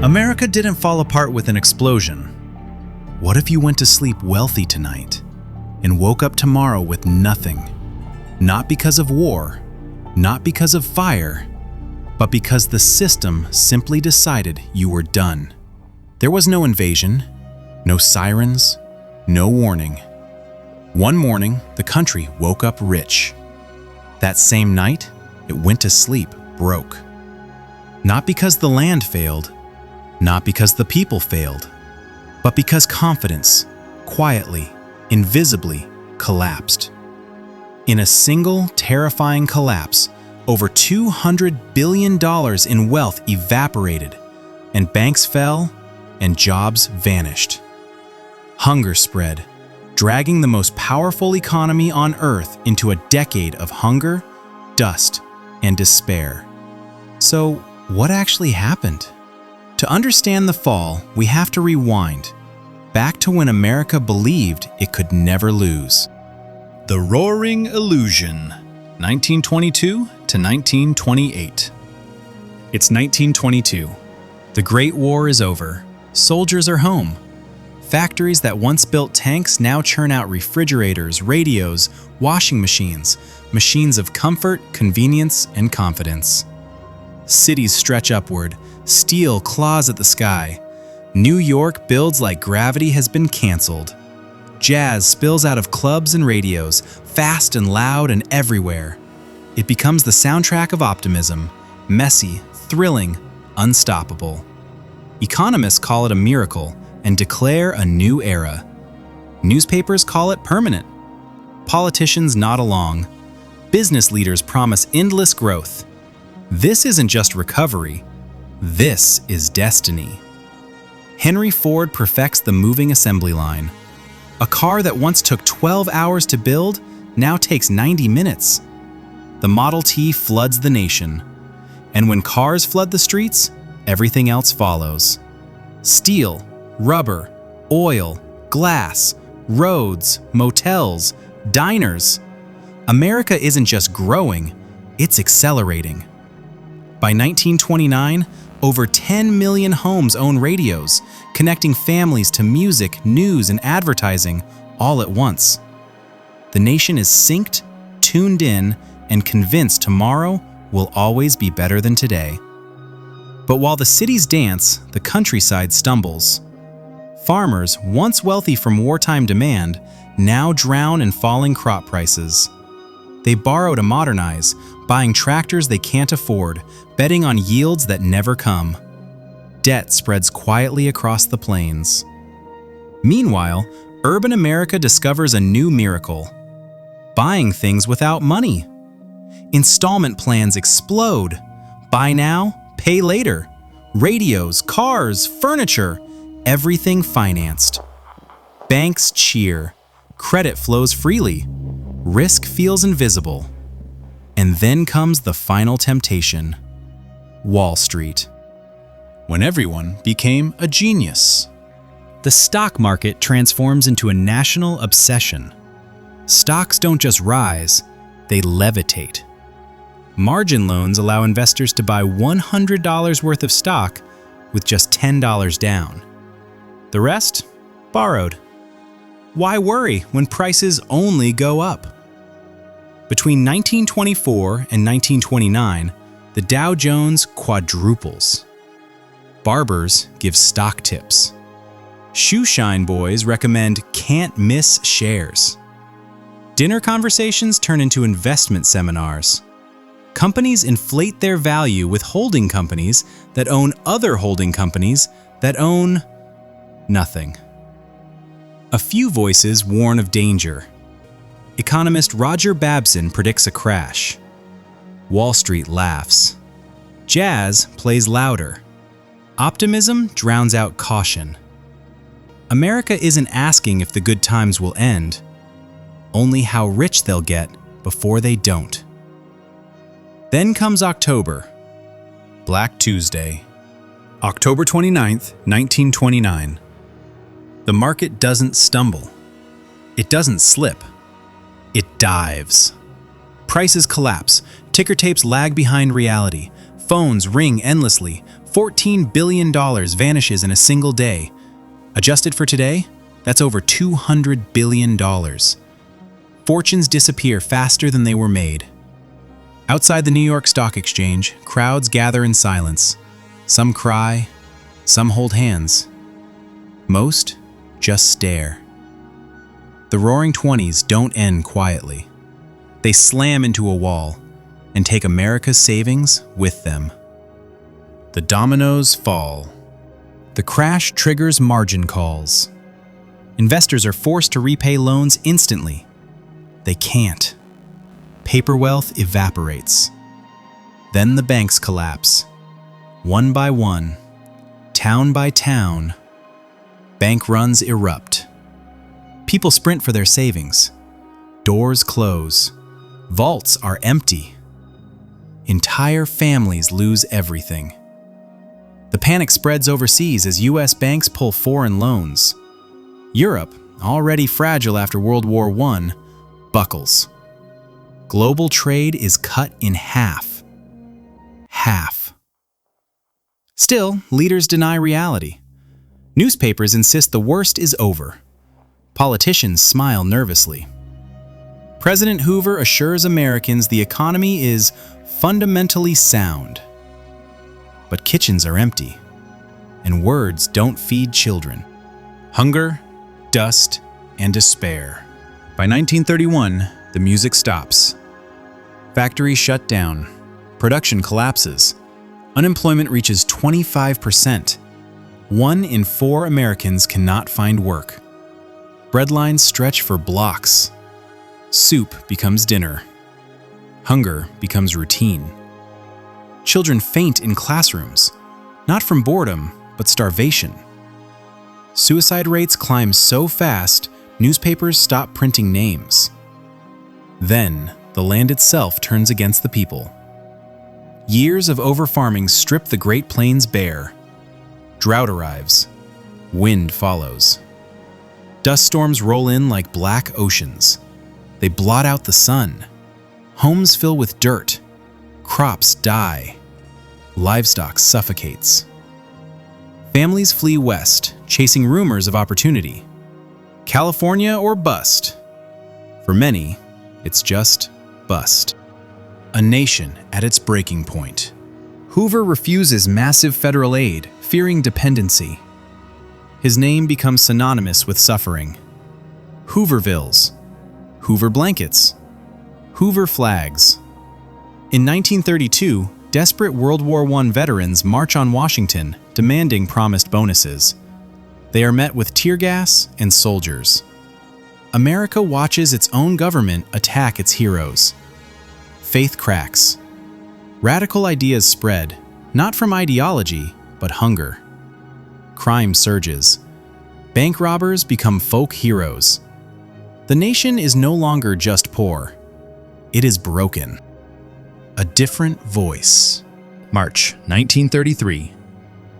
America didn't fall apart with an explosion. What if you went to sleep wealthy tonight and woke up tomorrow with nothing? Not because of war, not because of fire, but because the system simply decided you were done. There was no invasion, no sirens, no warning. One morning, the country woke up rich. That same night, it went to sleep broke. Not because the land failed, not because the people failed, but because confidence, quietly, invisibly, collapsed. In a single, terrifying collapse, over $200 billion in wealth evaporated, and banks fell, and jobs vanished. Hunger spread, dragging the most powerful economy on Earth into a decade of hunger, dust, and despair. So, what actually happened? To understand the fall, we have to rewind, back to when America believed it could never lose. The Roaring Illusion, 1922 to 1928. It's 1922. The Great War is over. Soldiers are home. Factories that once built tanks now churn out refrigerators, radios, washing machines, machines of comfort, convenience, and confidence. Cities stretch upward. Steel claws at the sky. New York builds like gravity has been canceled. Jazz spills out of clubs and radios, fast and loud and everywhere. It becomes the soundtrack of optimism, messy, thrilling, unstoppable. Economists call it a miracle and declare a new era. Newspapers call it permanent. Politicians nod along. Business leaders promise endless growth. This isn't just recovery. This is destiny. Henry Ford perfects the moving assembly line. A car that once took 12 hours to build now takes 90 minutes. The Model T floods the nation. And when cars flood the streets, everything else follows. Steel, rubber, oil, glass, roads, motels, diners. America isn't just growing, it's accelerating. By 1929, over 10 million homes own radios, connecting families to music, news, and advertising all at once. The nation is synced, tuned in, and convinced tomorrow will always be better than today. But while the cities dance, the countryside stumbles. Farmers, once wealthy from wartime demand, now drown in falling crop prices. They borrow to modernize, buying tractors they can't afford, betting on yields that never come. Debt spreads quietly across the plains. Meanwhile, urban America discovers a new miracle: buying things without money. Installment plans explode. Buy now, pay later. Radios, cars, furniture, everything financed. Banks cheer. Credit flows freely. Risk feels invisible. And then comes the final temptation: Wall Street. When everyone became a genius. The stock market transforms into a national obsession. Stocks don't just rise, they levitate. Margin loans allow investors to buy $100 worth of stock with just $10 down. The rest, borrowed. Why worry when prices only go up? Between 1924 and 1929, the Dow Jones quadruples. Barbers give stock tips. Shoeshine boys recommend can't-miss shares. Dinner conversations turn into investment seminars. Companies inflate their value with holding companies that own other holding companies that own nothing. A few voices warn of danger. Economist Roger Babson predicts a crash. Wall Street laughs. Jazz plays louder. Optimism drowns out caution. America isn't asking if the good times will end, only how rich they'll get before they don't. Then comes October. Black Tuesday. October 29th, 1929. The market doesn't stumble. It doesn't slip. It dives. Prices collapse. Ticker tapes lag behind reality. Phones ring endlessly. $14 billion vanishes in a single day. Adjusted for today, that's over $200 billion. Fortunes disappear faster than they were made. Outside the New York Stock Exchange, crowds gather in silence. Some cry, some hold hands. Most just stare. The Roaring Twenties don't end quietly. They slam into a wall and take America's savings with them. The dominoes fall. The crash triggers margin calls. Investors are forced to repay loans instantly. They can't. Paper wealth evaporates. Then the banks collapse. One by one, town by town, bank runs erupt. People sprint for their savings. Doors close. Vaults are empty. Entire families lose everything. The panic spreads overseas as U.S. banks pull foreign loans. Europe, already fragile after World War I, buckles. Global trade is cut in half. Half. Still, leaders deny reality. Newspapers insist the worst is over. Politicians smile nervously. President Hoover assures Americans the economy is fundamentally sound. But kitchens are empty, and words don't feed children. Hunger, dust, and despair. By 1931, the music stops. Factories shut down. Production collapses. Unemployment reaches 25%. 1 in 4 Americans cannot find work. Breadlines stretch for blocks. Soup becomes dinner. Hunger becomes routine. Children faint in classrooms, not from boredom, but starvation. Suicide rates climb so fast, newspapers stop printing names. Then, the land itself turns against the people. Years of overfarming strip the Great Plains bare. Drought arrives. Wind follows. Dust storms roll in like black oceans. They blot out the sun. Homes fill with dirt. Crops die. Livestock suffocates. Families flee west, chasing rumors of opportunity. California or bust. For many, it's just bust. A nation at its breaking point. Hoover refuses massive federal aid, fearing dependency. His name becomes synonymous with suffering. Hoovervilles, Hoover blankets, Hoover flags. In 1932, desperate World War I veterans march on Washington, demanding promised bonuses. They are met with tear gas and soldiers. America watches its own government attack its heroes. Faith cracks. Radical ideas spread, not from ideology, but hunger. Crime surges. Bank robbers become folk heroes. The nation is no longer just poor. It is broken. A different voice. March 1933.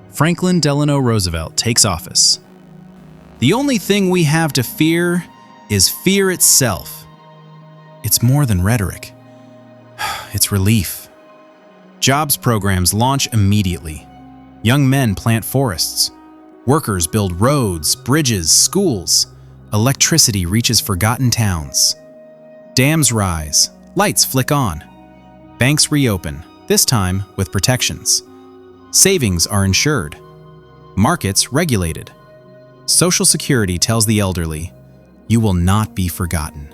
Franklin Delano Roosevelt takes office. The only thing we have to fear is fear itself. It's more than rhetoric. It's relief. Jobs programs launch immediately. Young men plant forests. Workers build roads, bridges, schools. Electricity reaches forgotten towns. Dams rise. Lights flick on. Banks reopen, this time with protections. Savings are insured. Markets regulated. Social Security tells the elderly, you will not be forgotten.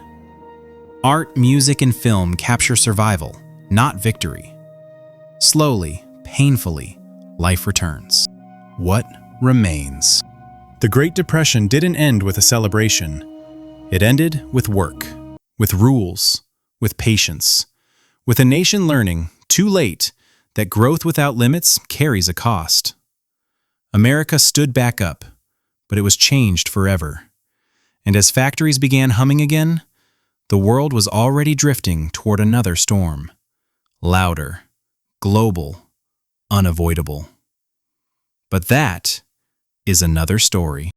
Art, music, and film capture survival, not victory. Slowly, painfully, life returns. What remains? The Great Depression didn't end with a celebration. It ended with work, with rules, with patience, with a nation learning, too late, that growth without limits carries a cost. America stood back up, but it was changed forever. And as factories began humming again, the world was already drifting toward another storm. Louder, global, unavoidable. But that is another story.